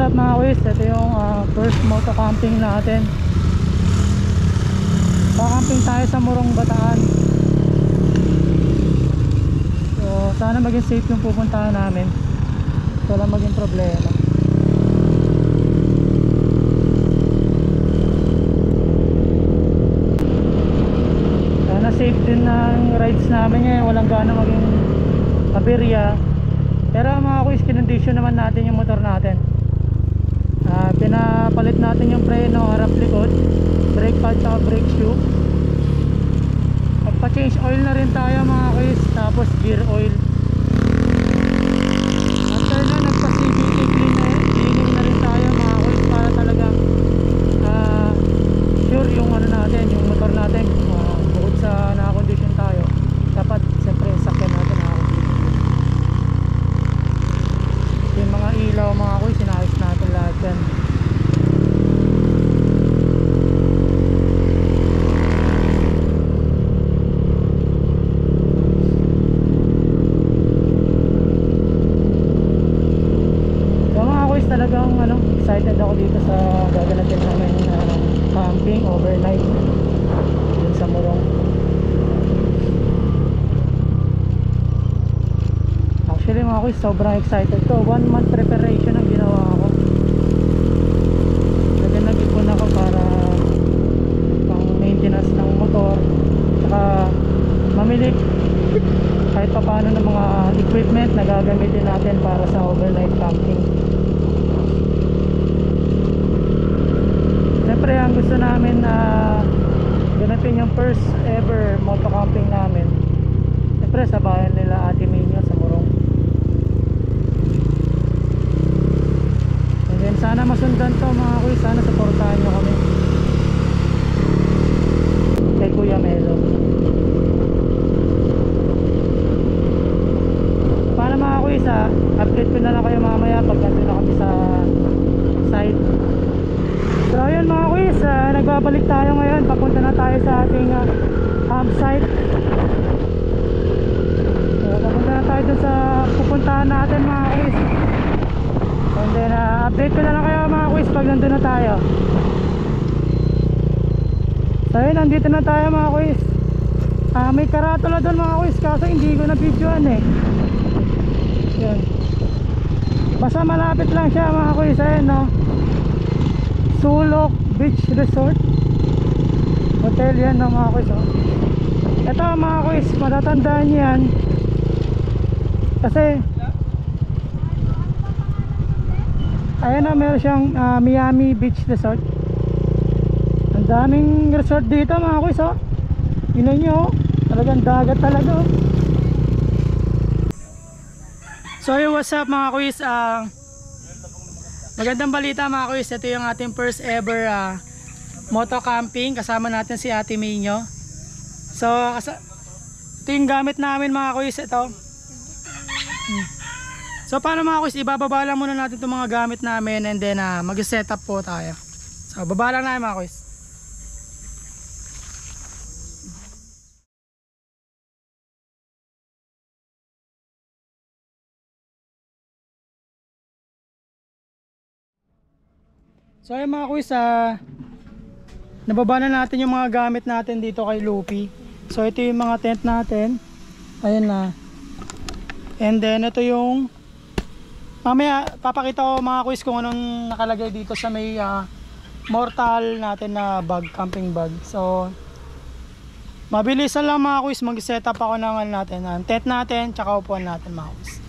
up mga kuys? Ito yung first moto camping natin. Pakamping tayo sa Morong, Bataan. So sana maging safe yung pupuntahan namin. Wala maging problema. Sana safe din ng rides namin ngayon. Walang gana maging aberya. Pero mga kuys, kinondisyon naman natin yung motor natin. Pinapalit natin yung preno, harap likod, brake pad at brake shoe. Magpa-change oil na rin tayo mga kuys, tapos gear oil. After na, nagpa-CVT cleaning na rin tayo mga kuys, para talagang sure yung ano natin, yung motor natin, bukod sa nakakondisyon tayo, dapat siyempre sakyan natin nakakondisyon. Yung mga ilaw mga kuys, sinayos natin lahat yan. Talagang excited ako dito sa gaganatin namin camping overnight dun sa Morong. Actually mga kuys, sobrang excited ko. 1 month preparation ang ginawa ko. Kaya nag-ipon ako para pang maintenance ng motor, saka mamili kahit pa paano ng mga equipment na gagamitin natin para sa overnight camping. Siyempre ang gusto namin ganapin yung first ever moto camping namin, siyempre sa bayan nila Ate Minyo sa Morong. And then sana masundan to mga kuy, sana supportahan nyo kami kay Kuya Melo. Paano mga kuy, update ko na lang kayo mamaya pag nandun na kami sa site. So ayun mga kuys, nagbabalik tayo ngayon. Papunta na tayo sa ating campsite. So papunta na tayo dun sa pupuntahan natin mga kuys. And then update ko na lang kayo mga kuys pag nandun na tayo. So ayun, nandito na tayo mga kuys. May karatula dun mga kuys, kaso hindi ko na videoan eh. Yun. Basta malapit lang siya mga kuys. Ayun no, Sulok Beach Resort Hotel yan no mga kuys. Ito mga kuys, matatandaan nyo yan kasi ayan na, meron siyang Miami Beach Resort. Ang daming resort dito mga kuys. Yun nyo, talagang dagat talaga. So hey, what's up mga kuys? Magandang balita mga kuys, ito yung ating first ever moto camping. Kasama natin si Ate Minyo. So ito yung gamit namin mga kuys, ito. So paano mga kuys, ibababa lang muna natin itong mga gamit namin and then mag-set up po tayo. So baba lang namin mga kuys. So ayun mga kuys, nababa na natin yung mga gamit natin dito kay Lupi. So ito yung mga tent natin. Ayun na. And then ito yung, mamaya papakita ko mga kuys kung anong nakalagay dito sa may mortal natin na bag, camping bag. So mabilisan lang mga kuys, mag-set up ako ng tent natin tsaka upuan natin mga kuys.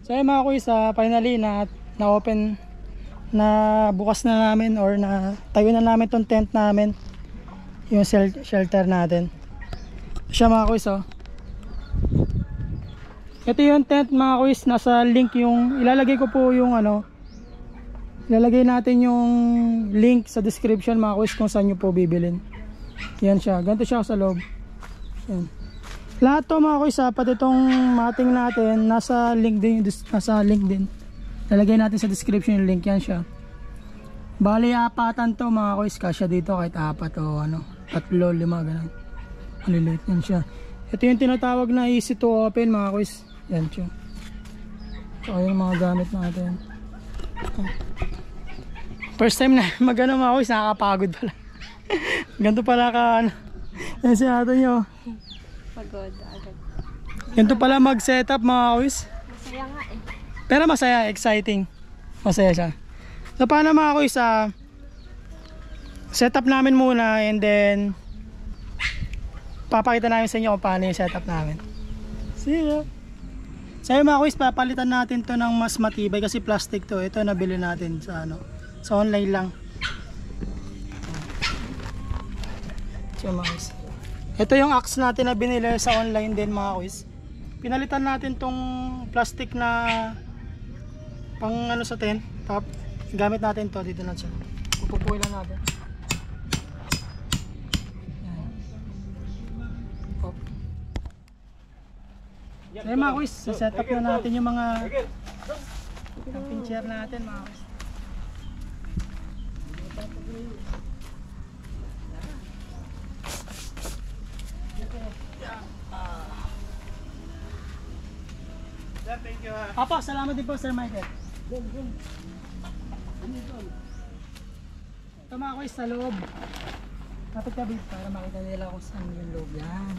So ayun mga kuys, finally na-open na, bukas na namin or na tayo na namin tong tent namin, yung shelter natin. Siya mga kuys ito yung tent mga kuys, nasa link yung ilalagay ko po yung ilalagay natin yung link sa description mga kuys kung saan nyo po bibilin. Yan siya, ganito siya sa loob. Yan. Lahat to mga kuys, pati itong mating natin, nasa link din, lalagay natin sa description yung link, yan siya. Bali apatan to mga kuys, kasya dito kahit 4 o ano, 3, 5 ganun. Maliliit yan siya. Ito yung tinatawag na easy to open mga kuys, yan siya. So yung mga gamit natin. First time na magano mga kuys, nakakapagod pala. Ganito pala ka ano. Yan si ato nyo. Pagod agad. Ganito pala mag setup mga kuys. Masaya nga eh. Pero masaya, exciting. Masaya siya. So paano mga kuys, setup namin muna and then papakita namin sa inyo kung paano yung setup namin. See ya! So yun mga kuys, papalitan natin to ng mas matibay kasi plastic to. Ito nabili natin sa ano, sa online lang. So mga kuys, ito yung axe natin na binili sa online din mga kuys. Pinalitan natin tong plastic na pang ano sa tent. Tap, gamit natin to, dito na siya. Pupupuin lang natin. So yun mga kuys, set up na natin yung mga camping chair natin mga kuys. Papa, salamat din po Sir Michael. Ito mga kuys sa loob. Kapit kabit para makita nila kung saan yung loob yan.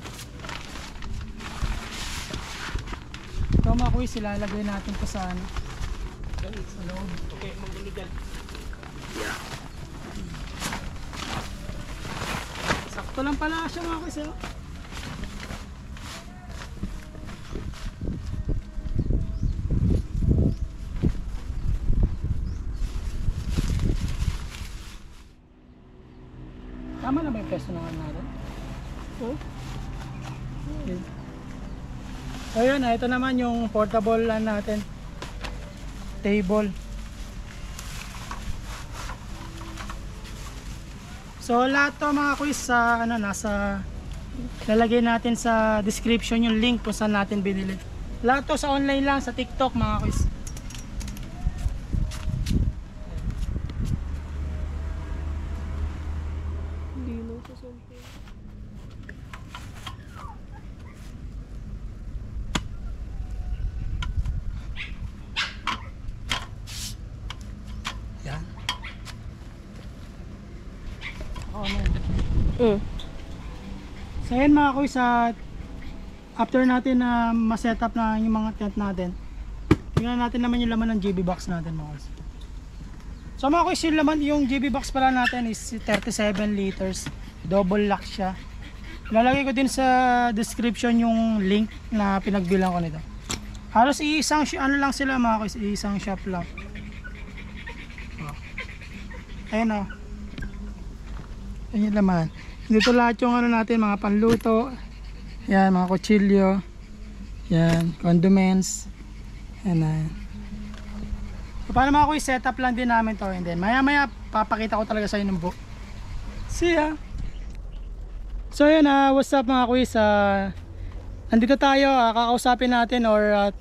Ito mga kuys, ilalagay natin ko sa ano, sa loob. Okay, magulo dyan. Yeah. Sakto lang pala siya mga kuys. Tama na ba yung peso naman natin? Oo. Okay. So yun, ito naman yung portable natin, table. So lahat to mga kuys sa ano, nasa lalagay natin sa description yung link kung saan natin binili. Lahat to sa online lang, sa TikTok mga kuys. Yan. So yan mga kuys, after natin na ma-setup na yung mga tent natin, tingnan natin naman yung laman ng GB box natin mga kuys. So mga kuys, yung laman, yung GB box pala natin is 37 liters, double lock siya. Lalagay ko din sa description yung link na pinagbilang ko nito. Halos iisang ano lang sila mga kuys, iisang shop lang. Ayun o. Ayun yung laman. Dito lahat yung ano natin, mga panluto. Yan, mga kutsilyo. Yan, condiments. Yan na. So, paano mga kuys, setup lang din namin to. And then maya maya papakita ko talaga sa inyo ng buo. See ya! So yun, what's up mga kuys. Nandito tayo, kakausapin natin or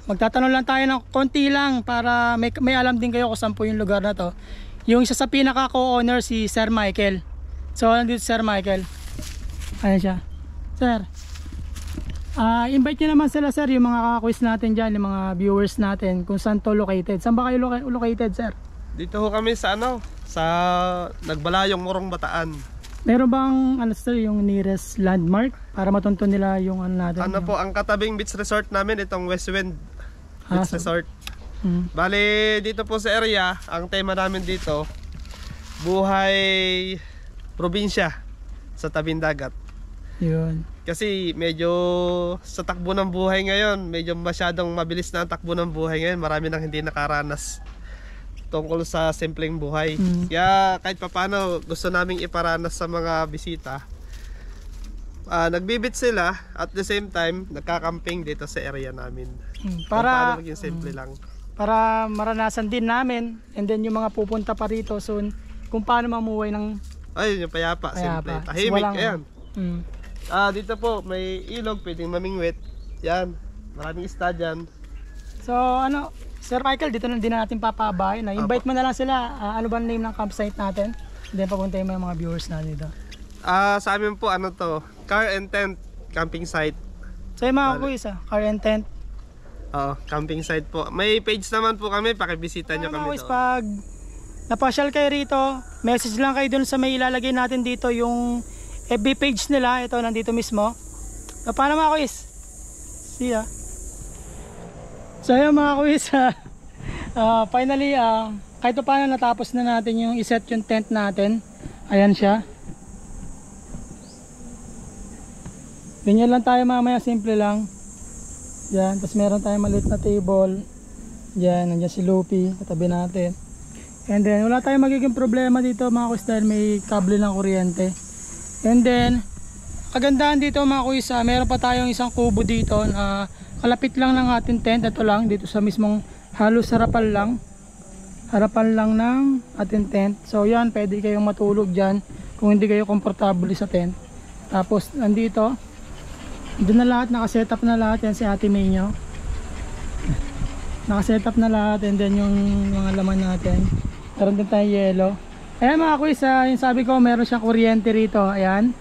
magtatanong lang tayo ng konti lang para may alam din kayo kung saan po yung lugar na to. Yung isa sa pinaka co-owner si Sir Michael. So nandito Sir Michael. Ayan siya. Sir, invite nyo naman sila sir, yung mga kaka-quiz natin dyan, yung mga viewers natin, kung saan to located. Saan ba kayo located sir? Dito ho kami sa ano, sa Nagbalayong, Morong, Bataan. Meron bang ano sir, yung nearest landmark para matuntun nila yung ano natin? Ano po, ang katabing beach resort namin, itong Westwind Beach Resort. Bali, dito po sa area, ang tema namin dito, buhay probinsya sa tabing dagat. Yun. Kasi medyo sa takbo ng buhay ngayon, medyo masyadong mabilis na ang takbo ng buhay ngayon. Marami nang hindi nakaranas tungkol sa simpleng buhay. Kaya kahit papano gusto naming iparanas sa mga bisita. Nagbibit sila at the same time nagkakamping dito sa area namin. Para maging simple lang. Para maranasan din namin and then yung mga pupunta pa rito soon kung paano mamuhay ng ayun yung payapa. Simple. Tahimik. Walang, ayan. Dito po may ilog, pwedeng mamingwit. Yan, maraming isda dyan. So ano, Sir Michael, dito na din natin papabay. Invite mo na lang sila. Ano ba ang name ng campsite natin? Then papuntahin mo yung mga viewers na dito. Sa amin po ano to, car and tent camping site. So yung mga kuis, car and tent. Oo, camping site po. May page naman po kami, pakibisita nyo Mga kami kuis, doon. pag napasyal kayo rito, message lang kayo dun sa may ilalagay natin dito yung FB page nila. Ito, nandito mismo. So paano mga kuis? See ya. So yun mga kuis, finally, kahit pa paano natapos na natin yung iset yung tent natin. Ayan siya. Ganyan lang tayo mamaya, simple lang. Yan, tapos meron tayong maliit na table. Yan, nandiyan si Lupi, katabi natin. And then, wala tayong magiging problema dito mga kuis dahil may kable ng kuryente. And then, kagandahan dito mga kuis, meron pa tayong isang kubo dito na kalapit lang ng ating tent. Ito lang, dito sa mismong halos harapan lang. Harapan lang ng ating tent. So yan, pwede kayong matulog dyan kung hindi kayo komportable sa tent. Tapos, nandito, doon na lahat, nakasetup na lahat. Yan si Ate May nyo. Nakasetup na lahat. And then yung mga laman natin. Meron din tayong yelo. Ayan mga kuis, yung sabi ko, meron siyang kuryente rito. Ayan.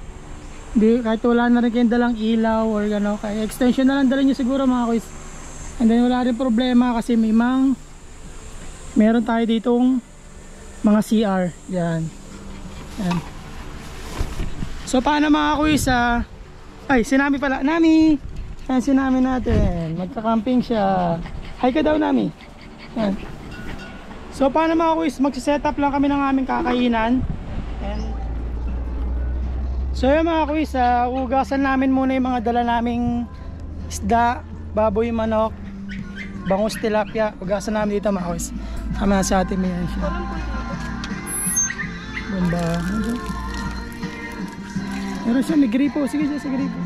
Kahit wala na rin kayong dalang ilaw or gano, kaya extension na lang dala nyo siguro mga kuis. And then wala rin problema kasi meron tayo ditong mga CR. Yan. Yan. So paano mga kuis, ay, si Nami pala. Nami! Yan si Nami natin. Magka-camping siya. Hi ka daw, Nami. Yan. So paano mga kuis, magsiset up lang kami ng aming kakainan. And so yun mga kuis, ugasan namin muna yung mga dala naming isda, baboy, manok, bangus, tilapia. Ugasan namin dito mga kuis. Tama sa atin may yan siya. Bomba. Meron siya, may gripo. Sige siya sa gripo.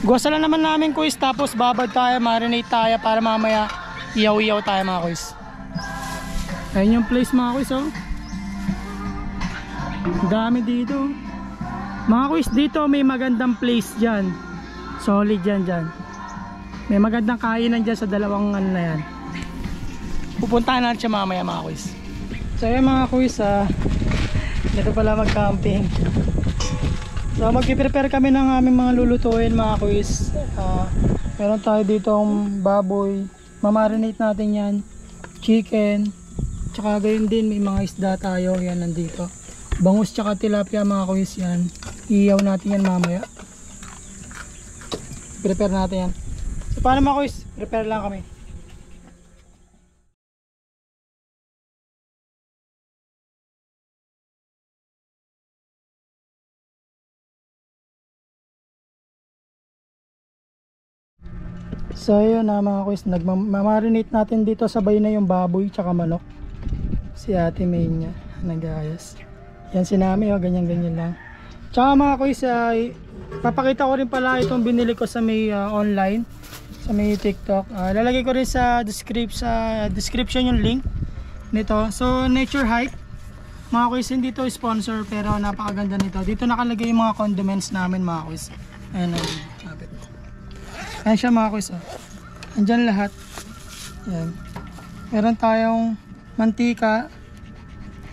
Guwasa lang naman namin kuis, tapos babad tayo, marinate tayo para mamaya iyaw-iyaw tayo mga kuis. Ayun yung place mga kuis, oh. Dami dito. Mga kuis, dito may magandang place dyan. Solid dyan dyan. May magandang kainan dyan sa dalawang ano na yan. Pupuntahan natin siya mamaya mga kuis. So yun mga kuis, dito pala mag-camping. So mag-prepare kami ng aming mga lulutuin mga kuis. Meron tayo ditong baboy. Mamarinate natin yan. Chicken. Tsaka gayon din may mga isda tayo. Yan nandito. Bangus tsaka tilapia mga kuis yan. Iyaw natin yan mamaya. Prepare natin yan. So paano mga kuis? Prepare lang kami. So yun mga kuis, nagmamarinate natin dito, sabay na yung baboy tsaka manok. Si Ate May niya nag-ayos. Yan si Nami, oh, ganyan-ganyan lang. Tsaka mga kuis, papakita ko rin pala itong binili ko sa may online, sa may TikTok. Lalagay ko rin sa description yung link nito. So Nature Hike, mga kuis, hindi to sponsor pero napakaganda nito. Dito nakalagay yung mga condiments namin mga kuis. Ayan, lapit. Ayan siya mga kuis, oh. Andyan lahat. Ayan. Meron tayong mantika,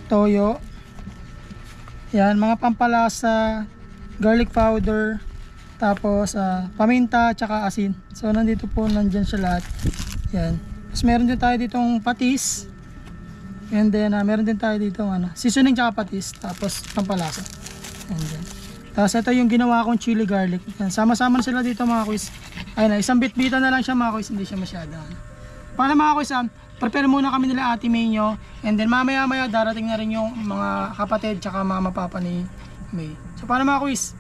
toyo, yan, mga pampalasa, garlic powder, tapos paminta, tsaka asin. So nandito po, nandyan siya lahat. Yan. Tapos meron din tayo ditong patis. And then meron din tayo ditong seasoning tsaka patis, tapos pampalasa. Andyan. Tapos ito yung ginawa kong chili garlic. Yan. Sama-sama na sila dito mga kuis. Ayun na, isang bit-bita na lang siya mga kuis, hindi siya masyado. Para mga kuis, prepare muna kami nila Ate May nyo. And then mamaya-maya darating na rin yung mga kapatid tsaka mama papa ni May. So para mga kuis,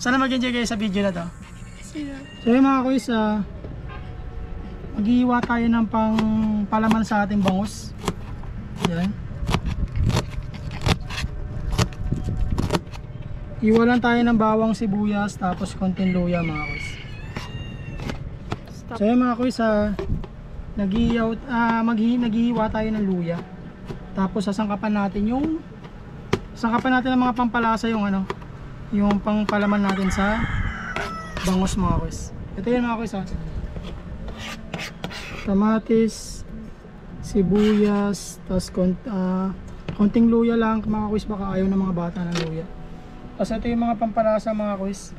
sana mag-enjoy kayo sa video na to. So yung mga kuis, mag-iiwa tayo ng palaman sa ating bangus. Yan. Iwa lang tayo ng bawang, sibuyas, tapos konting luya mga kuis. So yung mga kuis, naghihiwa tayo ng luya. Tapos sasangkapan natin yung Sakapan natin ng mga pampalasa yung ano, yung pangpalaman natin sa bangus mga kuis. Ito yan mga kuis ha. Kamatis, sibuyas, tapos konting luya lang mga kuis, baka ayaw ng mga bata ng luya. Tapos ito yung mga pampalasa mga kuis.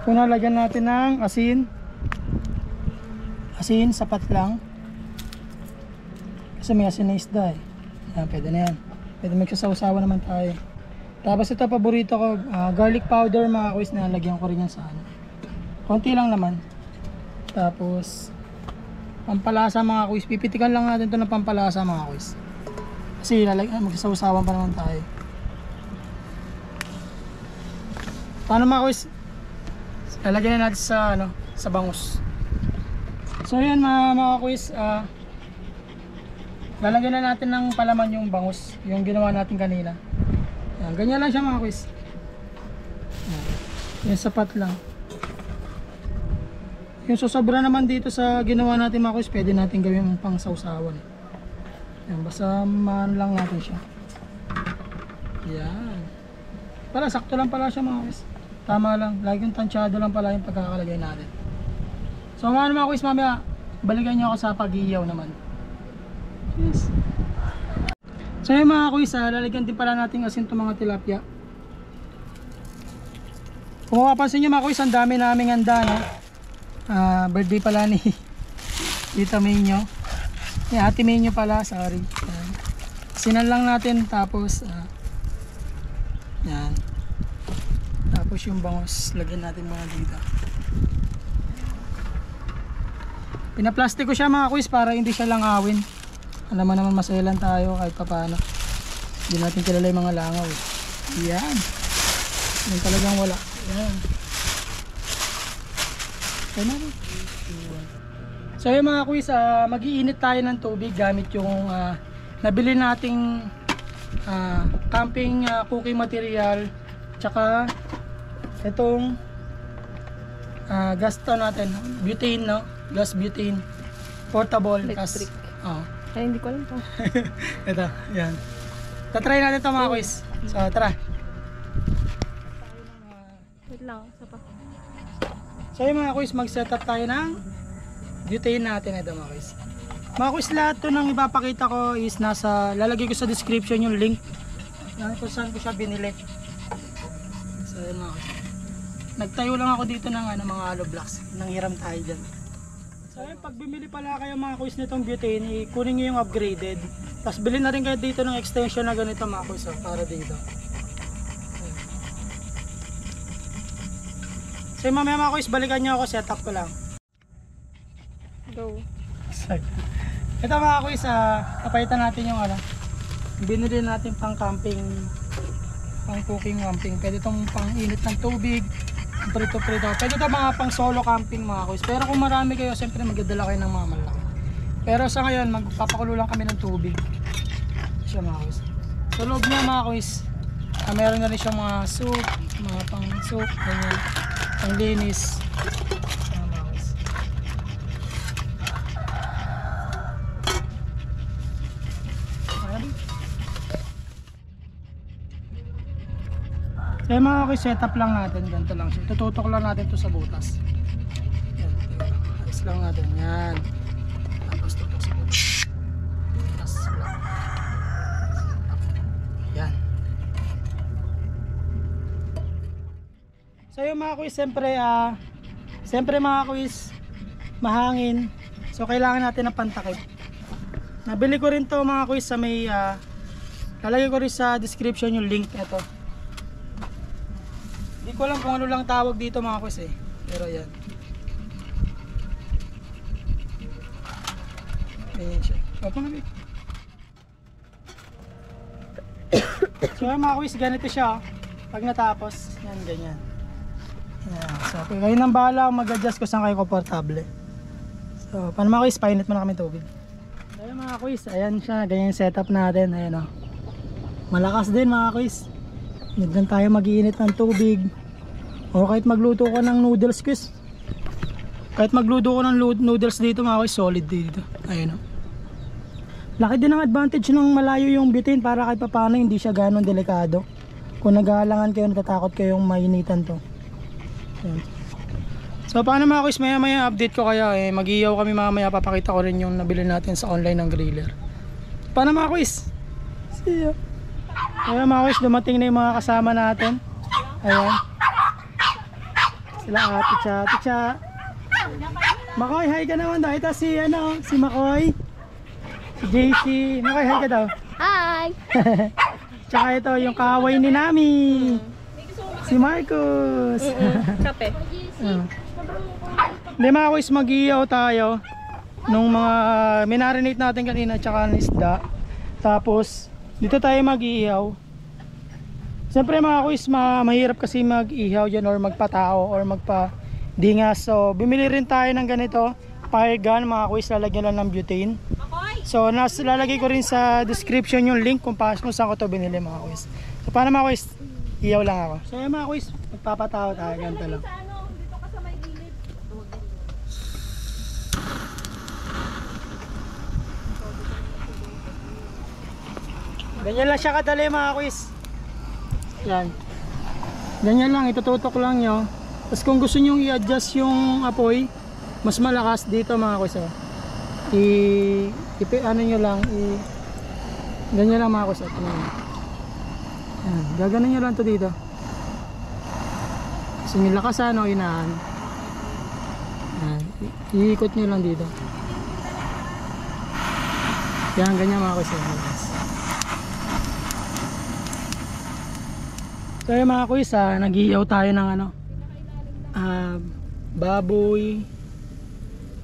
Una lagyan natin ng asin. Asin, sapat lang. Kasi may asin na isda eh. Yan, pwede na yan. Pwede magsasawa-sawa naman tayo. Tapos ito paborito ko, garlic powder mga kuis, na lagyan ko rin yan sa ano. Konti lang naman. Tapos pampalasa mga kuis, pipitikan lang natin ito ng pampalasa mga kuis. Kasi magsasawa-sawa pa naman tayo. Paano mga kuis? Lalagyan na natin sa ano, sa bangus. So yan mga kuis, lalagyan na natin ng palaman yung bangus, yung ginawa natin kanina. Yan, ganyan lang siya mga kuis. Yan, sapat lang. Yung susobra naman dito sa ginawa natin mga kuis, pwede natin gawin pang sausawan. Yan, basta maan lang natin siya. Yan. Pala, sakto lang pala siya mga kuis. Tama lang, lagi yung tansyado lang pala yung pagkakalagay natin. So mga kuis, mamaya balikan nyo ako sa pag-iyaw naman. Yes. So yung mga kuis, lalagyan din pala natin asin itong mga tilapia. Kung mapapansin nyo mga kuis, ang dami naming handa, no? Birthday pala ni Tita Minyo. Ate Minyo pala, sorry. Asinan lang natin, tapos yan. Tapos yung bangus, lagyan natin mga dito. Pinaplastic ko siya mga kuis para hindi siya langawin. Alam mo naman masayalan tayo kahit paano. Hindi natin kilala yung mga langaw. Yan. Yan talagang wala. Yan. So yung mga kuis, mag-iinit tayo ng tubig gamit yung nabili nating camping cooking material. Tsaka itong gas to natin, butane, no? Gas butane. Portable. Electric. Oh. Ay, hindi ko alam to. Ito, yan. Tatry natin ito mga kuis. So, tara. Wait lang, isa pa. So, yung mga kuis, mag-setup tayo ng butane natin ito mga kuis. Mga kuis, lahat to nang ipapakita ko is lalagay ko sa description yung link kung saan ko siya binili. So, yun mga kuis. Nagtayo lang ako dito ng mga hollow blocks. Nanghiram tayo dyan. So ayun, pag bumili pala kayo mga kuis nitong butane, kunin nyo yung upgraded. Tapos bilhin na rin kayo dito ng extension na ganito mga kuis, para dito. So yung mamaya mga kuis, balikan nyo ako, setup ko lang. Go. Ito mga kuis, kapalitan natin yung binili natin pang camping, pang cooking camping. Pwede itong pang init ng tubig, prito-prito. Pwede ito mga pang solo camping mga kuis. Pero kung marami kayo, siyempre magdadala kayo ng mga malaki. Pero sa ngayon, magpapakulo lang kami ng tubig. Siya mga kuis. Sa loob niya mga kuis, meron na rin siyang mga soup, mga pang soup, ganyan, pang linis. Mga kuis. So yung mga setup lang natin, ganito lang siya. Tututok lang natin to sa butas. Yan, ayos lang natin, yan. Tapos tutok sa butas. Butas lang. Yan. So yung mga kuis, siyempre mga kuis, mahangin. So kailangan natin ng pantakip. Nabili ko rin to mga kuis sa may, lalagay ko rin sa description yung link ito. Hindi ko alam kung ano lang tawag dito mga kuis eh. Pero yan. Ayan siya. So mga kuis, ganito siya. Pag natapos, yan ganyan. Yan. So kayo nang bahala mag-adjust kung saan kayo komportable. So paano mga kuis, painit mo na kami tubig. So ayan mga kuis, ayan siya. Ganyan yung setup natin. Ayan o. Malakas din mga kuis. Diyan tayo mag-iinit ng tubig. O kahit magluto ko ng noodles kuis. Kahit magluto ko ng noodles dito mga kuis, solid dito. Ayun o. Laki din ang advantage ng malayo yung butane para kahit paano hindi siya gano'ng delikado. Kung nag-aalangan kayo, natatakot kayong mainitan to. Yan. So paano mga kuis, maya maya update ko kaya mag-iihaw kami mamaya, papakita ko rin yung nabili natin sa online ng griller. Paano mga kuis? See ya. Ayan mga kuis, dumating na yung mga kasama natin. Ayan. Sila ate Cha. Makoy, hi ka naman daw. Ito si Makoy. Si JC. Makoy, hi ka daw. Hi! Tsaka ito yung kaaway ni Nami. Si Marcos. Kape. Hindi mga kuis, mag-iihaw tayo nung mga minarinate natin kanina tsaka ng isda. Tapos dito tayo mag-iihaw. Siyempre mga kuis, mahirap kasi mag-ihaw dyan or magpatao or magpa-dingas. So bumili rin tayo ng ganito, fire gun mga kuis, lalagyan lang ng butane. So lalagay ko rin sa description yung link kung saan ko to binili mga kuis. So paano mga kuis, ihaw lang ako. So yung mga kuis, magpapatao tayo, ganito lang. Ganyan lang siya kadali mga kuis. Yan. Ganyan lang, itututok lang nyo. Tapos kung gusto nyo i-adjust yung apoy, mas malakas dito mga kuis. Ano nyo lang, ganyan lang mga kuis. Yan. Gaganon nyo lang to dito. Gusto nyo lakasan o inahan. Yan. Iikot nyo lang dito. Yan, ganyan mga kuis. So yung mga kuis, nag-iihaw tayo ng baboy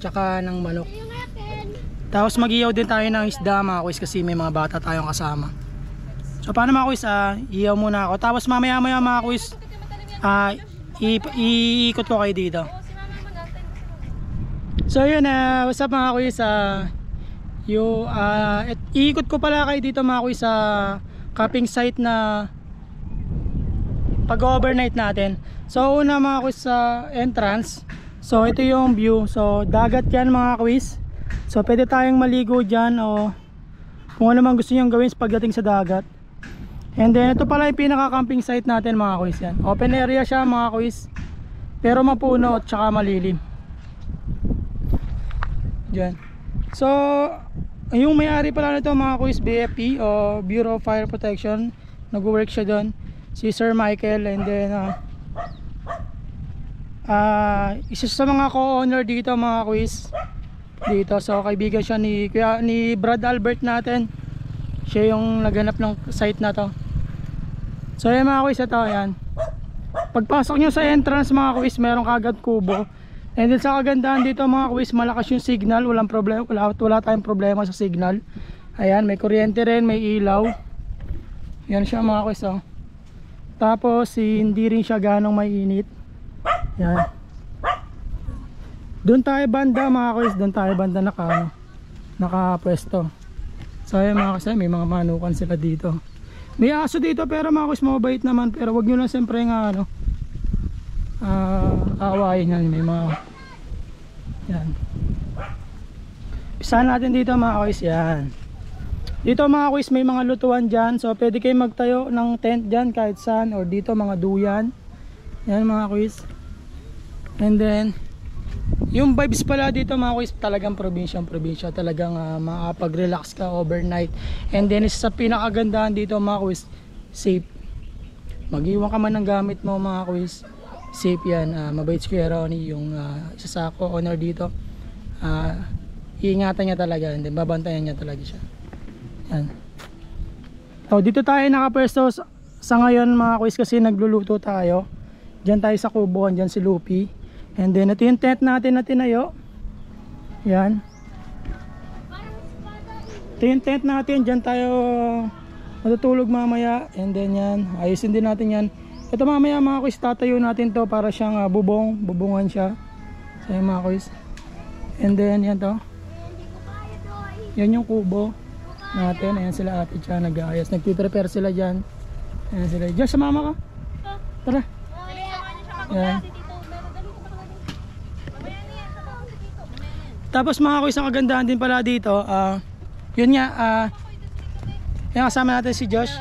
tsaka ng manok. Tapos mag-iihaw din tayo ng isda mga kuis kasi may mga bata tayong kasama. So paano mga kuis, iihaw muna ako. Tapos mamaya mga kuis, iikot ko kayo dito. So yun, what's up mga kuis, iikot ko pala kayo dito mga kuis sa camping site na pag-overnight natin. So una mga kuis, sa entrance, so ito yung view. So dagat yan mga kuis. So pwede tayong maligo dyan o kung ano man gusto nyo gawin pagdating sa dagat. And then ito pala yung pinaka-camping site natin mga kuis. Yan, open area siya mga kuis, pero mapuno at saka malilim dyan. So yung may-ari pala nito mga kuis, BFP o Bureau of Fire Protection, nag-work siya doon, si Sir Michael. And then isa sa mga co-owner dito mga kuis dito. So kaibigan siya ni Brad Albert natin, siya yung naghanap ng site na to. So yan mga kuis, ito yan. Pagpasok nyo sa entrance mga kuis, meron kagad kubo. And then sa kagandahan dito mga kuis, malakas yung signal, walang problema, wala tayong problema sa signal. Ayan, may kuryente rin, may ilaw. Yan siya mga kuis. Tapos hindi rin siya ganong mainit. Yan. Doon tayo banda mga kuis, doon tayo banda nakapwesto. So ayan mga kuis, may mga manukan sila dito. May aso dito pero mga kuis, mabait naman. Pero wag nyo lang siyempre nga aawayin yan. May mga yan. Pisahan natin dito mga kuis. Yan. Dito mga kuis, may mga lutuan dyan. So pwede kayo magtayo ng tent dyan kahit saan. Or dito mga duyan. Yan mga kuis. And then yung vibes pala dito mga kuis, talagang probinsya. Talagang makapag-relax ka overnight. And then isa sa pinakagandahan dito mga kuis, safe. Mag-iwan ka man ng gamit mo mga kuis, safe yan. Mabait si Kuya Ronnie, yung isa sa co-owner dito. Iingatan niya talaga. And then babantayan niya talaga siya. Yan. So dito tayo nakapwesto sa ngayon mga kuis kasi nagluluto tayo. Diyan tayo sa kubo, diyan si Lupi. And then ito yung tent natin na tinayo. Yan. Ito yung tent natin, diyan tayo matutulog mamaya. And then yan, ayusin din natin yan. Ito mamaya mga kuis, tatayo natin to para siyang bubungan siya. So yung mga kuis. And then yan to. Yan yung kubo natin. Ayan sila ate siya, nag-aayos, nagpiprepare sila dyan. Ayan sila, dyan sa mama ka. Tara. Ayan. Tapos mga kuis, ang kagandahan din pala dito, Yun nga, yan kasama natin si Josh.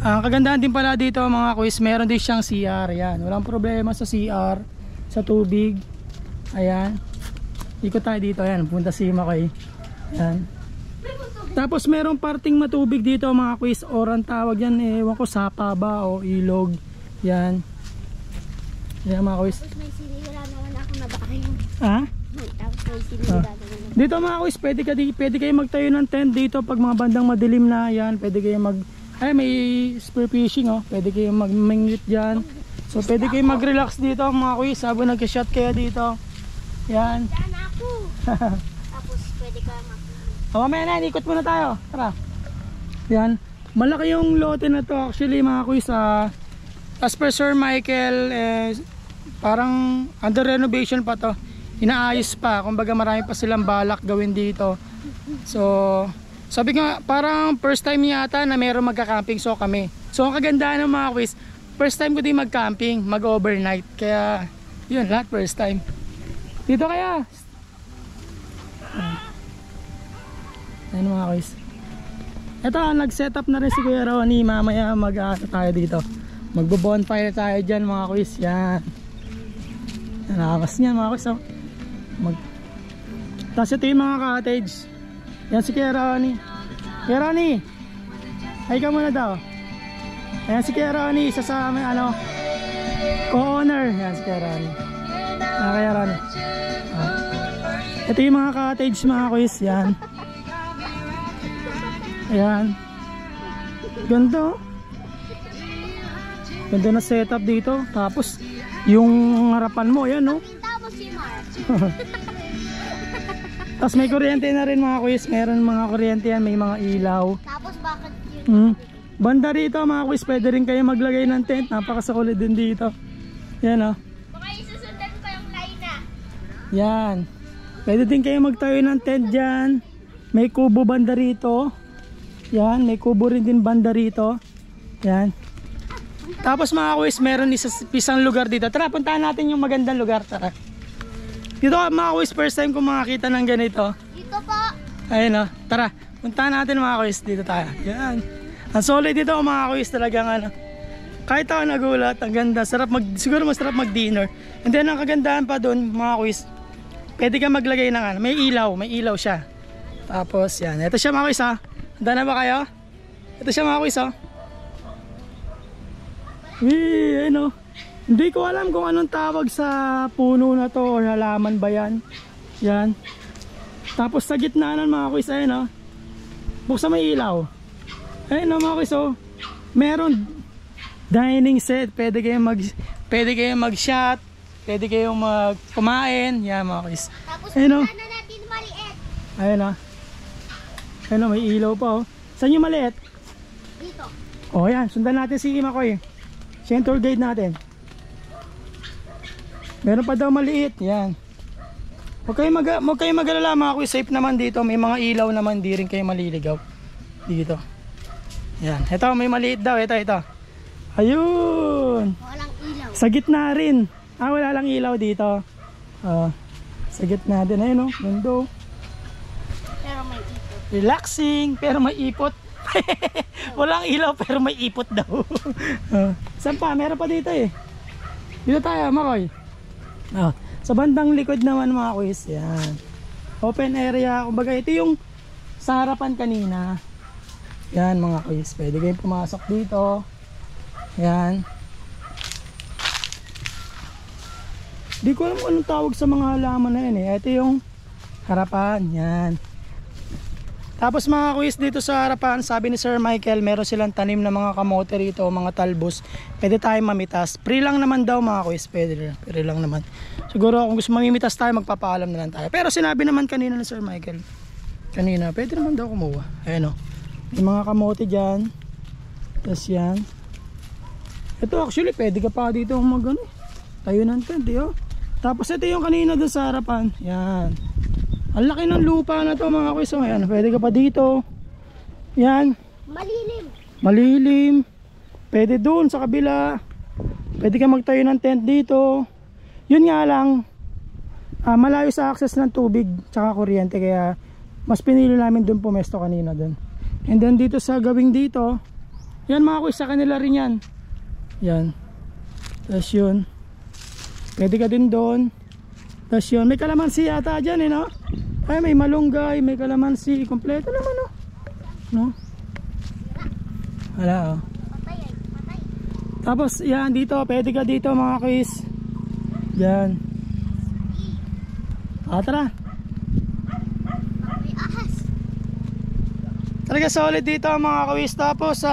Ang kagandahan din pala dito mga quiz, meron din siyang CR. Yan, walang problema sa CR, sa tubig. Ayan. Ikot tayo dito, ayan, punta si Makoy. Ayan. Tapos merong parting matubig dito mga quiz, or ang tawag yan, ewan ko, sapa ba o ilog. Yan. Yan mga quiz. Tapos may sinira naman ako na bahay. Ha? Tapos may sinira naman. Dito mga quiz, pwede kayo magtayo ng tent dito pag mga bandang madilim na. Yan, pwede kayo may spear fishing, oh. Pwede kayo mag-mingwit dyan. So pwede kayo mag-relax dito mga quiz habang nag-shot kayo dito. Yan. Saan ako? Tapos pwede ka Mamaya na, ikot muna tayo. Tara. Yan. Malaki yung lote na to actually mga quiz. As per Sir Michael, parang under renovation pa to. Inaayos pa. Kumbaga marami pa silang balak gawin dito. So sabi nga, parang first time yata na meron magka-camping, so kami. So ang kagandahan ng mga quiz, first time ko din mag-camping, mag-overnight. Kaya, yun, lahat first time. Dito kaya. Ayun mga quiz. Ito, nag-setup na rin si Kuya Ronnie. Mamaya tayo dito. Magbo-bonfire tayo dyan mga quiz. Yan. Nakakas niyan mga quiz. Tapos ito yung mga cottage. Yan si Kuya Ronnie. Kuya Ronnie, ay ka muna daw. Ayan si Kuya Ronnie, isa sa aming co-owner. Yan si Kuya Ronnie. Kuya Ronnie. Ito yung mga cottage mga quiz. Yan. Ayan. Ganda. Ganda na setup dito. Tapos yung harapan mo, yan no. Tapos si Mark. Tapos may kuryente na rin mga quiz. Meron mga kuryente yan, may mga ilaw. Tapos bakit yun? Banda rito mga quiz, pwede rin kayo maglagay ng tent. Napakasakulit din dito. Yan o. Baka isusundan ko yung line na. Yan. Pwede din kayo magtayo ng tent dyan. May kubo banda rito. Yan, may kubo rin din banda rito. Yan. Tapos mga quiz, meron isang lugar dito. Tara, puntahan natin yung magandang lugar. Tara. Dito mga quiz, first time ko makakita ng ganito. Dito po. Ayun o, tara, puntahan natin mga quiz. Dito tayo. Yan. Ang solid dito mga quiz, talagang kahit ako nagulat, ang ganda. Siguro masarap mag-dinner. And then ang kagandahan pa doon mga quiz, pwede ka maglagay ng may ilaw siya. Tapos yan, ito siya mga quiz ha. Handa na ba kayo? Ito siya mga quiz ha. Ayun o. Hindi ko alam kung anong tawag sa puno na to or halaman ba yan. Yan. Tapos sa gitna ng mga quiz, ayun o. Buksan may ilaw. Ayun o mga quiz o. Meron dining set. Pwede kayong mag-shot. Pwede kayong kumain. Yan mga quiz. Tapos ayun o. na natin maliit. Ayun o. Ayun o, may ilaw pa o. Saan yung maliit? Dito. O yan, sundan natin si Makoy. Siya yung tour guide natin. Meron pa daw maliit. Yan. Huwag kayong mag-alala mga kuya. Safe naman dito. May mga ilaw naman. Di rin kayo maliligaw. Dito. Yan. Ito may maliit daw. Ito. Ayun. Walang ilaw. Sa gitna rin. Wala lang ilaw dito. Sa gitna din. Ayun o. Mundo. Pero may ipot. Relaxing. Pero may ipot. Walang ilaw pero may ipot daw. Saan pa? Meron pa dito eh. Dito tayo Makoy. Sa bandang likod naman mga quiz, yan. Open area, kumbaga ito yung sa harapan kanina. Yan mga quiz, pwede kayong pumasok dito. Yan. Di ko alam anong tawag sa mga halaman na yan eh. Ito yung harapan, yan. Tapos mga quiz dito sa harapan, sabi ni Sir Michael, meron silang tanim na mga kamote rito, mga talbos. Pwede tayong mamitas. Free lang naman daw mga quiz, pwede free lang naman. Siguro kung gusto mamimitas tayo, magpapaalam na lang tayo. Pero sinabi naman kanina ni Sir Michael, kanina, pwede naman daw kumuha. Ayan o, may mga kamote dyan. Tapos yan. Ito actually, pwede ka pa dito tayo ng tent eh, oh. Tapos ito yung kanina doon sa harapan. Yan. Ang laki ng lupa na to mga quiz. Ayan, pwede ka pa dito. Yan. Malilim. Pwede doon sa kabila. Pwede ka magtayo ng tent dito. Yun nga lang, malayo sa access ng tubig tsaka kuryente. Kaya mas pinili namin doon pumesto kanina doon. And then dito sa gawing dito, yan mga kuis, sa kanila rin yan. Yan. Tapos yun, pwede ka din doon. Tapos yun, may kalamansi yata dyan eh, no? Ay, may malunggay, may kalamansi, kompleto naman, no? No? Wala, oh. Tapos yan dito, pwede ka dito mga kuis. Yan. Tara. May ahas. Talaga solid dito mga kuis. Tapos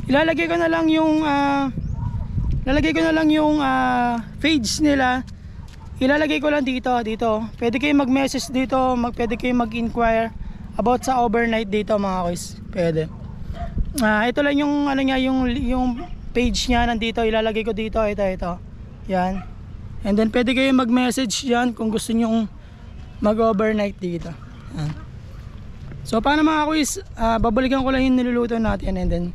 ilalagay ko na lang yung page nila. Ilalagay ko lang dito. Pwede kayong mag-message dito, pwede kayong mag-inquire about sa overnight dito mga kuis. Pwede. Ito lang yung ano niya, yung page niya nandito, ilalagay ko dito, ito. Yan. And then pwede kayong mag-message diyan kung gusto niyo mag-overnight dito. Yan. So paano mga kuis, babalikan ko lang yung niluluto natin and then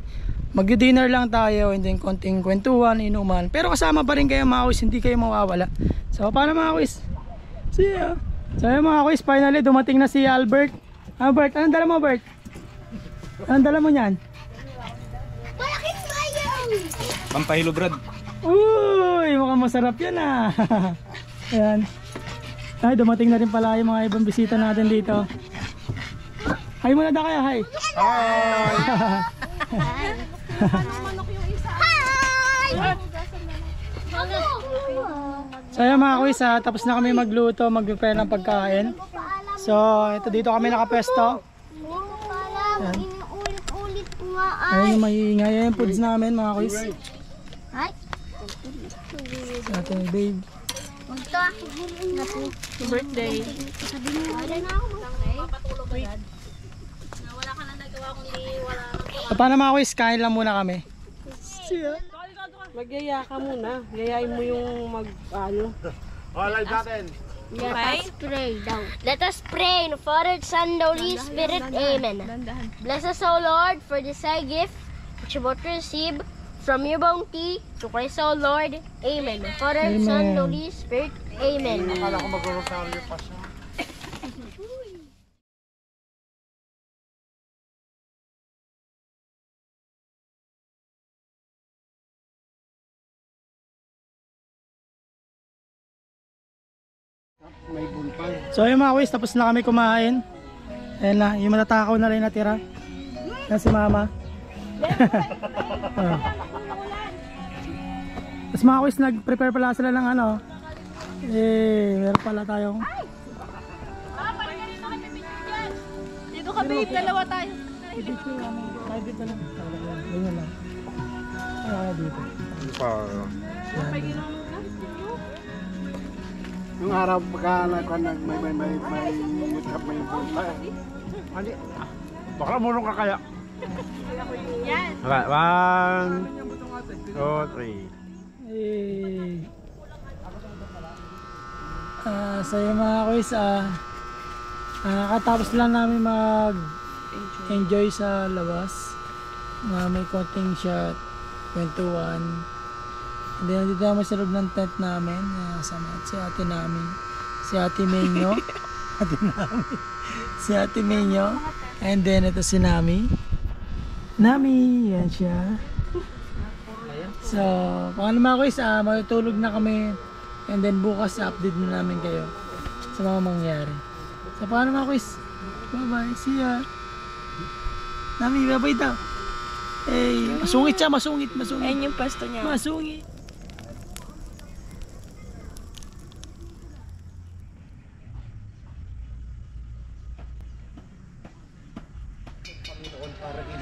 mag-dinner lang tayo and then konting kwentuhan, inuman. Pero kasama pa rin kayo mga kuis, hindi kayo mawawala. So paano mga kuis? See ya. So yun mga kuis, finally dumating na si Albert. Albert, anong dala mo, Albert? Anong dala mo niyan? Malaking bayang! Pampahilo, Brad. Uy, mukhang masarap yan ah. Ayan. Ay, dumating na rin pala yung mga ibang bisita natin dito. Hi muna na kaya, hi. Hi! So ayan mga kuis, tapos na kami magluto, mag-prepare ng pagkain. So ito dito kami nakapesto. Yan. Inuulit-ulit nga ay. Ayun yung mahiingay, ayan yung foods namin mga kuis. Ay. Sa ating babe. Ito ako. Birthday. Wala na ako. So, paano mga kuis, kain lang muna kami. Magyaya ka muna. Yayain mo yung ano. Let us pray daw. Let us pray in the Father, Son, and Holy Spirit. Amen. Bless us, O Lord, for this high gift which you about to receive from your bounty to Christ our Lord. Amen. Father, Amen. Son, and Holy Spirit. Amen. So ayun mga kuis, tapos na kami kumain. Ayan na, yung matatakaw na rin natira. Yan si mama. Tapos mga kuis, nag-prepare pala sila ng ano. Meron pala tayong Dito ka babe, dalawa tayo. dito lang. Ganyan lang. Dito. Yung araw pagka may punta. Hindi. Baka mulong ka kaya. Yan. Okay, 1, 2, 3. So yung mga kuis, katapos lang namin mag-enjoy sa labas. May konting shot, kwentuhan. And then dito naman sa loob ng tent namin, kasama si ate namin, si ate Menyo. Si ate Menyo. And then ito si Nami. Nami, yan siya. So, paano mga kuis, matutulog na kami. And then bukas update na namin kayo sa mga mangyari. So, paano mga kuis? Bye-bye, see ya. Nami, bye-bye daw. Hey, masungit siya, masungit. Ayun yung pwesto niya. Masungit.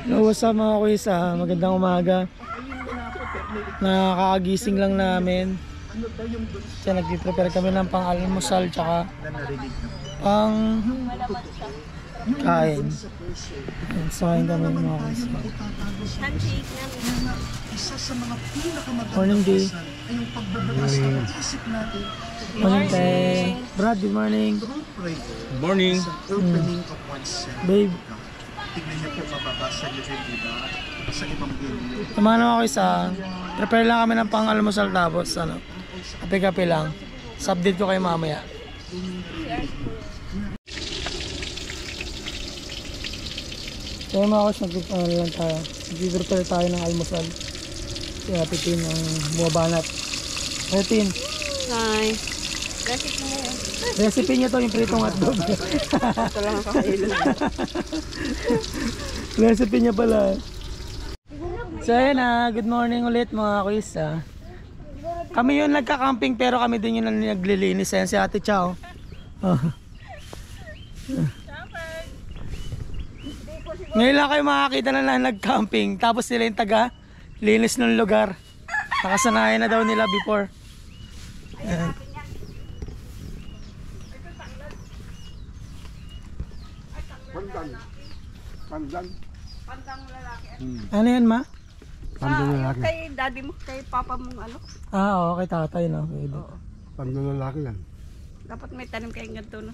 Hello, what's up mga kuis? Magandang umaga. Nakakagising lang namin. Kasi nag-prepare kami ng pang-almusal tsaka pang kain. So, kain kami mga kuis. Handshake namin. Morning day. Morning day. Brad, good morning. Morning. Babe. Tama naman ako prepare lang kami ng pang-almusal tapos kape-kape lang. Update ko kayo mamaya. So yung mga kus, nag-prepare tayo ng almusal. Si Ate Tin ang bumabanat. Ate Tin, Hi. Recipe mo yan. recipe niya to yung pritong hotdog. Ito lang ako kailan. Recipe niya pala. So ayun good morning ulit mga kuis. Kami yun nagka-camping pero kami din yun naglilinis. Ayan si Ate Chow. Oh. Ngayon lang kayo makakita na lang nag-camping. Tapos sila yung taga-linis ng lugar. Nakasanayan na daw nila before. Ayan. Pandan. Pandang lalaki. Ano yan ma? Pandan lalaki. Kay daddy mo, kay papa mong ano. Okay tatay no. Pwede. Pandan lalaki yan. Dapat may tanim kayong ganito no.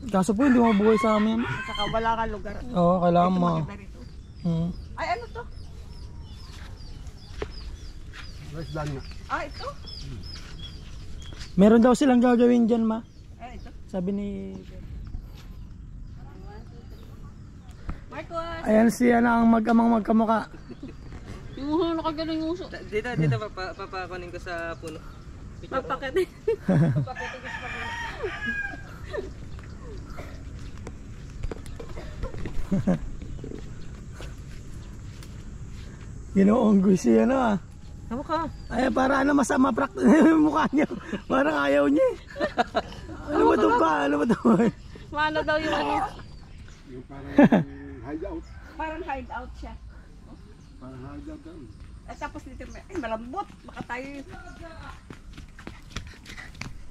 Kaso po hindi mo buhay sa amin. At saka wala ka lugar. Oo, kailangan mo. Maganda rito. Ay ano to? Rice dan nga. Ito? Meron daw silang gagawin dyan ma. Ito. Sabi ni... Marcos. Ayan si ang mag-amang magkamuka. Yung nakagaling yung uso. Dito papakunin ko sa puno. Papakit. Ginoonggoy siya Tama ka. Ay para masama practice yung mukha niya. Parang ayaw niya. Ano ba ito pa? Ano ba ito? Maano daw yung ano? Yung parang hideout. Parang hideout siya. Parang hideout daw. At tapos dito malambot. Baka tayo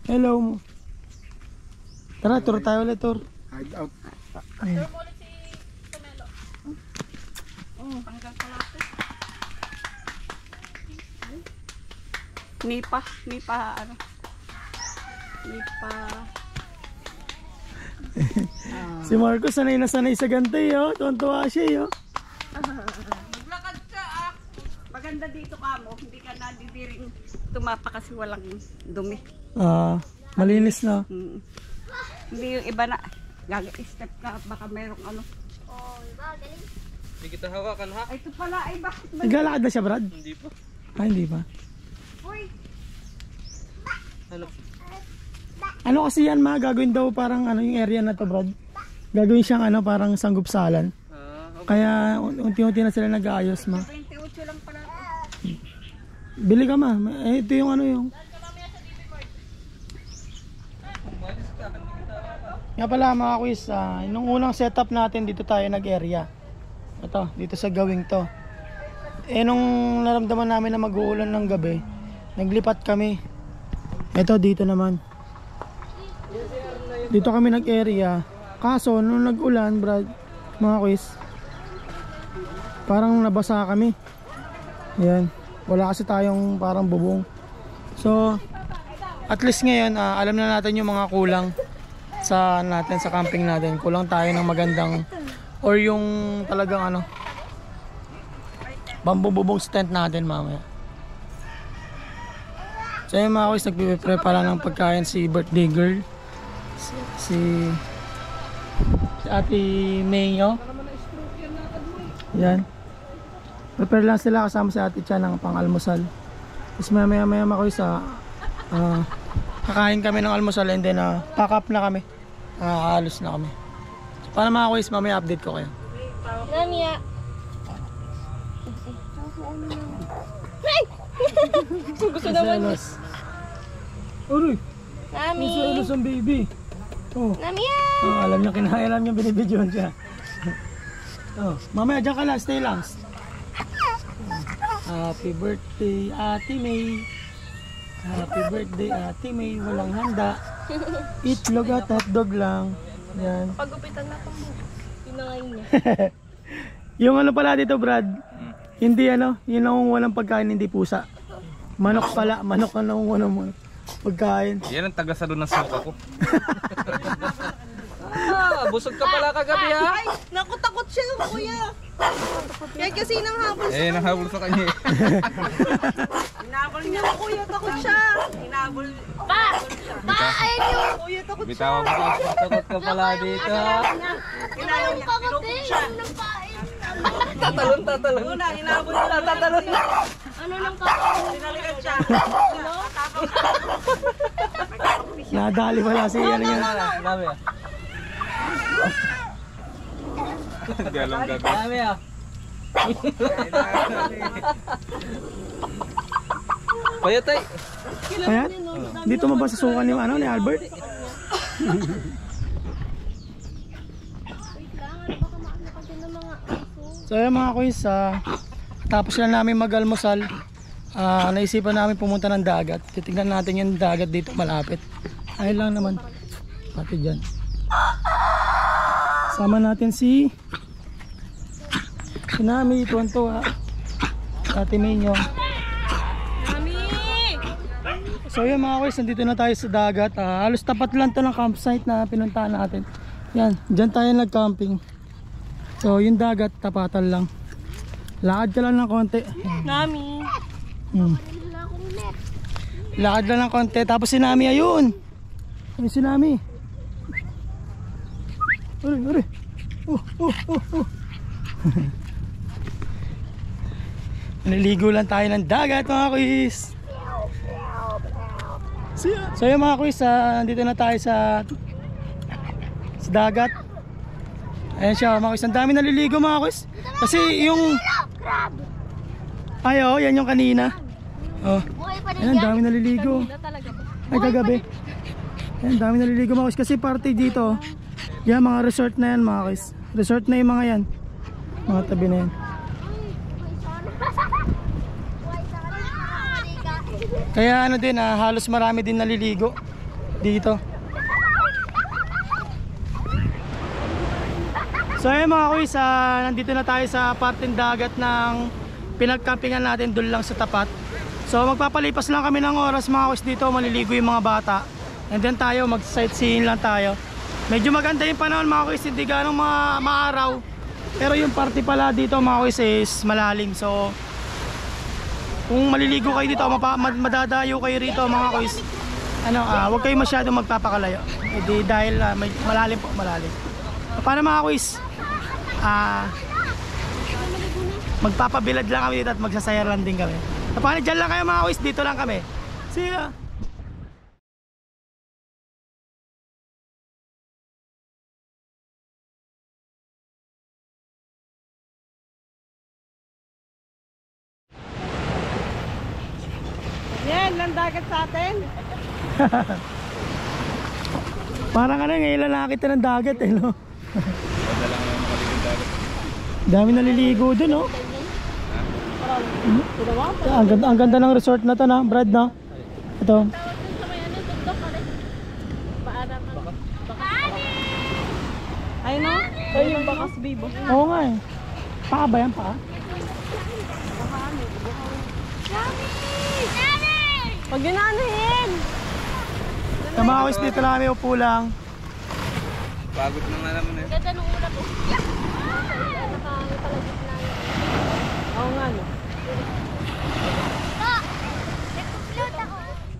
Hello mo. Tara, tour tayo ulit, tour. Hideout. Tanggal pa natin. Nipa ano? Nipa. Si Marcos sanay na sanay sa gantay, tuwan-tuwa siya, Maglakad ka Maganda dito ka mo, hindi ka nadidiring tumapa kasi walang dumi. Malinis na. Hindi yung iba na step ka, baka merong ano. Hindi kita hawakan ha? Ay, ito pala, ay bakit ba? Naglalakad na siya, Brad? Hindi pa. Hindi pa. Uy, Ano kasi yan, ma? Gagawin daw parang yung area na to, Brad. Gagawin siyang parang sanggupsalan. Kaya unti-unti na sila nag-aayos, ma. 28 lang pala. Bili ka, ma. Ito yung yung... Nga pala mga quiz, nung unang setup natin dito tayo nag-area. Ito, dito sa gawing to. Nung naramdaman namin na mag-uulan ng gabi, naglipat kami. Ito dito naman. Dito kami nag-area. Kaso nung nag-ulan, Brad, mga quiz, parang nabasa kami. Yan. Wala kasi tayong parang bubong. So, at least ngayon, alam na natin yung mga kulang sa camping natin. Kulang tayo ng magandang or yung talagang bamboo bubong tent natin mamaya. So yung mga kuys, nagpiprepare pala ng pagkain si birthday girl, si Ate Mayo. Yan. Prepare lang sila kasama si Ate Chan ng pang-almusal. Tapos maya mga kuys, kakain kami ng almusal and then pack up na kami. Aalos na kami. So, paano mga kuys, mamaya update ko kayo. Namia. Gusto naman. Uy! Nami. Selos ang baby. Namia. Alam niya, alam niya binibidyoan siya. Mamaya dyan ka lang, stay lang. Happy birthday Ate May. Happy birthday Ate May. Walang handa. Itlog at hotdog lang. Yan. Pagupitan na ito mo. Pinangay niya. Yung pala dito, Brad, hindi yun ang walang pagkain, hindi pusa. Manok pala, manok ang nangunguha mo pagkain. Yan ang taga-salo ng suka ko. Busog ka pala kagabi ha? Ay, naku, takot siya yung kuya. Kaya kasi nang habol sa Nahabol sa kanya eh. Hinabol niya ang kuya, takot siya. Hinabol. Pa! Ayun yung... Kuya, takot siya. Bitawan ko, takot ka pala dito ha? Hinabol niya, Takot pinukot eh. siya. Yung napain. Tatalon, tatalon. Una, inabot na tatalon. Ano nang kapatid? Tinalikan siya. Nadali wala si ano yan. Dami ah. Galong gabi. Dami ah. Payatay. Kaya, dito mo ba susukan ni, ano, ni Albert? So ayun mga kuys, tapos lang namin mag-almusal, naisipan namin pumunta ng dagat. Titignan natin yung dagat dito malapit. Ayun lang naman, pati dyan. Sama natin si Nami, tuwan-tuwa, Ate Minyo. So yun mga kuys, nandito na tayo sa dagat. Halos tapat lang to ng campsite na pinuntahan natin. Yan, dyan tayo nag-camping. So yung dagat, tapatan lang. Lakad ka lang ng konti. Nami. Lakad lang ng konti. Tapos si Nami, ayun. Ayun si Nami. Uri. Naliligo lang tayo ng dagat mga kuys. So yun mga kuys, nandito na tayo sa dagat. Ayan siya mga kuys, ang dami naliligo mga kuys. Kasi yung yan yung kanina. Oh, ayan, ang dami naliligo. Ay kagabi. Ayan, ang dami naliligo mga kuys. Kasi party dito. Yan mga resort na yan mga kuys. Resort na yung mga yan. Mga tabi na yan. Kaya ano din, halos marami din naliligo dito. So ayun mga kuys, nandito na tayo sa parteng dagat ng pinagkampingan natin doon lang sa tapat. So magpapalipas lang kami ng oras mga kuys dito, maliligo yung mga bata. And then tayo, mag-sightseeing lang tayo. Medyo maganda yung panahon mga kuys, hindi ganong maaraw. Pero yung party pala dito mga kuys is malalim. So kung maliligo kayo dito, madadayo kayo rito mga kuys, huwag kayo masyadong magpapakalayo. Dahil malalim po, malalim. Paano mga kuys? Magpapabilad lang kami dito at magsasayaran din kami. Paano dyan lang kayo mga kuys? Dito lang kami. See ya! Yan, lang dagat sa atin. Parang ngayon lang nakakita ng dagat eh, no? Dami naliligo dun, no? Ang ganda ng resort na to, na Brad, no? Ito. Ay no? Ay yung bakas bibo. Oo nga eh. Paa ba yan, paa? Pag ginanahin! Sa mga kuys, dito lang kami upo lang. Pagod na nga naman eh. Ganda nung ulap ko. Oo nga no.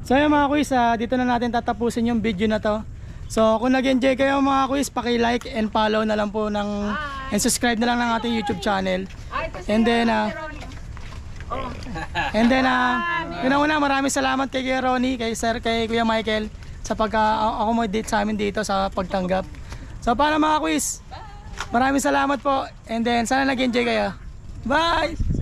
So yun mga kuys, dito na natin tatapusin yung video na to. So kung nag-enjoy kayo mga kuys, paki-like and follow na lang po and subscribe na lang ng ating YouTube channel. And then yun ang una, maraming salamat kay Kuya Ronnie, kay Sir, kay Kuya Michael sa pagka-accommodate sa amin dito sa pagtanggap. So para mga kuys, maraming salamat po. And then sana nag-enjoy kayo. Bye!